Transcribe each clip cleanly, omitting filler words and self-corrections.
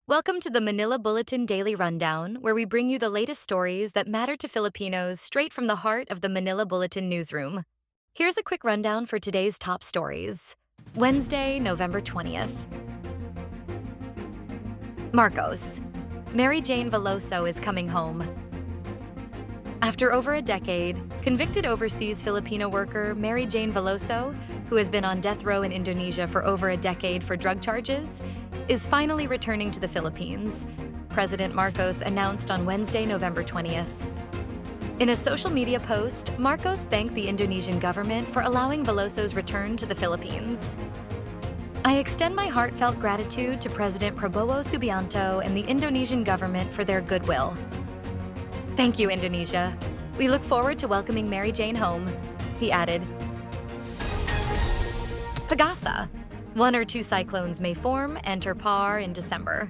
Welcome to the Manila Bulletin Daily Rundown, where we bring you the latest stories that matter to Filipinos straight from the heart of the Manila Bulletin newsroom. Here's a quick rundown for today's top stories. Wednesday, November 20th. Marcos. Mary Jane Veloso is coming home. After over a decade, convicted overseas Filipino worker Mary Jane Veloso, who has been on death row in Indonesia for over a decade for drug charges, is finally returning to the Philippines, President Marcos announced on Wednesday, November 20th. In a social media post, Marcos thanked the Indonesian government for allowing Veloso's return to the Philippines. I extend my heartfelt gratitude to President Prabowo Subianto and the Indonesian government for their goodwill. Thank you, Indonesia. We look forward to welcoming Mary Jane home, he added. PAGASA. One or two cyclones may form, enter PAR in December.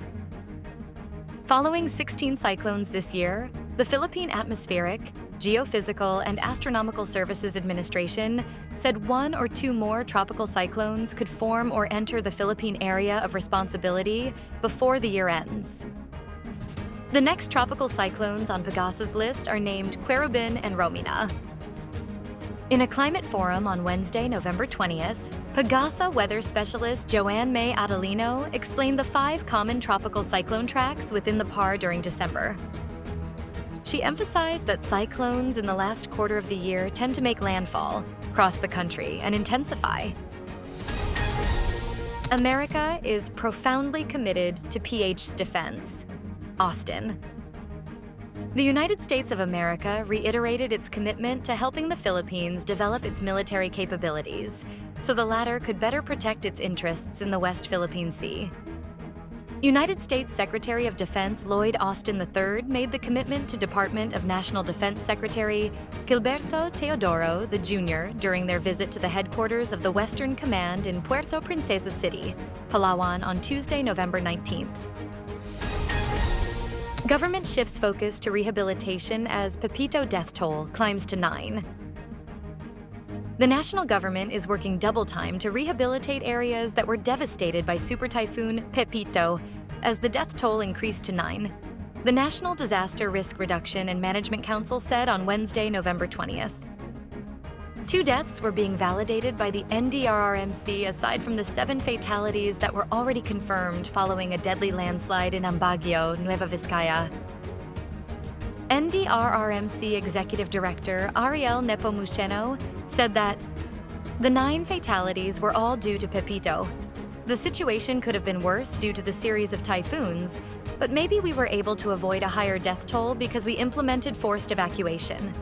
Following 16 cyclones this year, the Philippine Atmospheric, Geophysical, and Astronomical Services Administration said one or two more tropical cyclones could form or enter the Philippine area of responsibility before the year ends. The next tropical cyclones on PAGASA's list are named Querubin and Romina. In a climate forum on Wednesday, November 20th, PAGASA weather specialist Joanne May Adelino explained the 5 common tropical cyclone tracks within the PAR during December. She emphasized that cyclones in the last quarter of the year tend to make landfall, cross the country, and intensify. America is profoundly committed to PH's defense. Austin. The United States of America reiterated its commitment to helping the Philippines develop its military capabilities, so the latter could better protect its interests in the West Philippine Sea. United States Secretary of Defense Lloyd Austin III made the commitment to Department of National Defense Secretary Gilberto Teodoro Jr. during their visit to the headquarters of the Western Command in Puerto Princesa City, Palawan on Tuesday, November 19th. Government shifts focus to rehabilitation as Pepito death toll climbs to 9. The national government is working double time to rehabilitate areas that were devastated by Super Typhoon Pepito as the death toll increased to 9. The National Disaster Risk Reduction and Management Council said on Wednesday, November 20th. 2 deaths were being validated by the NDRRMC aside from the 7 fatalities that were already confirmed following a deadly landslide in Baguio, Nueva Vizcaya. NDRRMC Executive Director Ariel Nepomuceno said that the 9 fatalities were all due to Pepito. The situation could have been worse due to the series of typhoons, but maybe we were able to avoid a higher death toll because we implemented forced evacuation.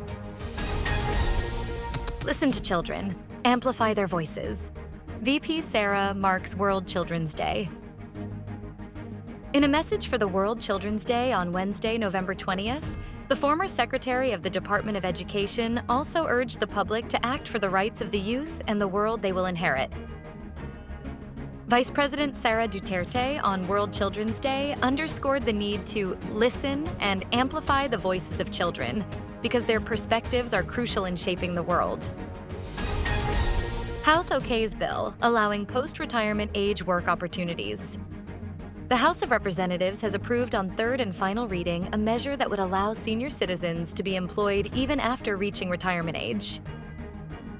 Listen to children. Amplify their voices. VP Sara marks World Children's Day. In a message for the World Children's Day on Wednesday, November 20th, the former Secretary of the Department of Education also urged the public to act for the rights of the youth and the world they will inherit. Vice President Sara Duterte on World Children's Day underscored the need to listen and amplify the voices of children, because their perspectives are crucial in shaping the world. House okays bill allowing post-retirement age work opportunities. The House of Representatives has approved on 3rd and final reading a measure that would allow senior citizens to be employed even after reaching retirement age.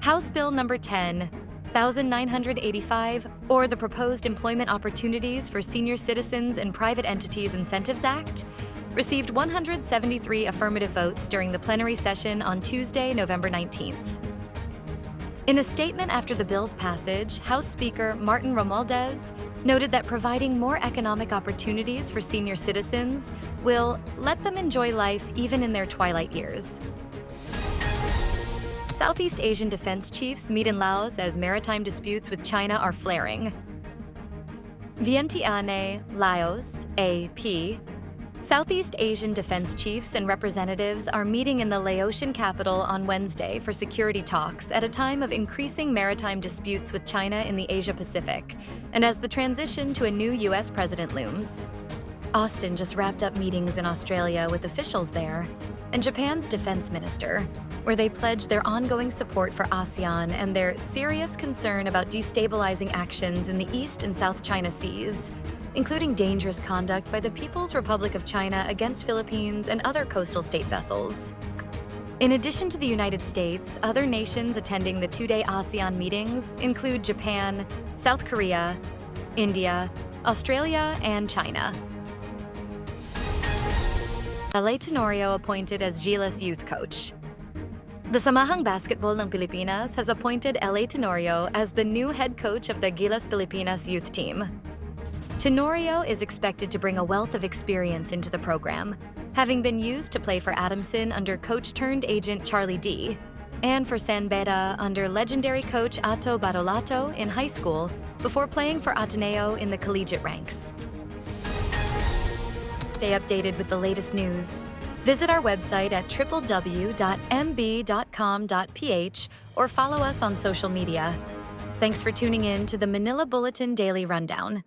House Bill number 10,985, or the Proposed Employment Opportunities for Senior Citizens and Private Entities Incentives Act, received 173 affirmative votes during the plenary session on Tuesday, November 19th. In a statement after the bill's passage, House Speaker Martin Romualdez noted that providing more economic opportunities for senior citizens will let them enjoy life even in their twilight years. Southeast Asian defense chiefs meet in Laos as maritime disputes with China are flaring. Vientiane, Laos, AP. Southeast Asian defense chiefs and representatives are meeting in the Laotian capital on Wednesday for security talks at a time of increasing maritime disputes with China in the Asia-Pacific, and as the transition to a new U.S. president looms. Austin just wrapped up meetings in Australia with officials there, and Japan's defense minister, where they pledged their ongoing support for ASEAN and their serious concern about destabilizing actions in the East and South China Seas, including dangerous conduct by the People's Republic of China against Philippines and other coastal state vessels. In addition to the United States, other nations attending the two-day ASEAN meetings include Japan, South Korea, India, Australia, and China. L.A. Tenorio appointed as Gilas youth coach. The Samahang Basketball ng Pilipinas has appointed L.A. Tenorio as the new head coach of the Gilas Pilipinas youth team. Tenorio is expected to bring a wealth of experience into the program, having been used to play for Adamson under coach-turned-agent Charlie D, and for San Beda under legendary coach Ato Badolato in high school before playing for Ateneo in the collegiate ranks. Stay updated with the latest news. Visit our website at www.mb.com.ph or follow us on social media. Thanks for tuning in to the Manila Bulletin Daily Rundown.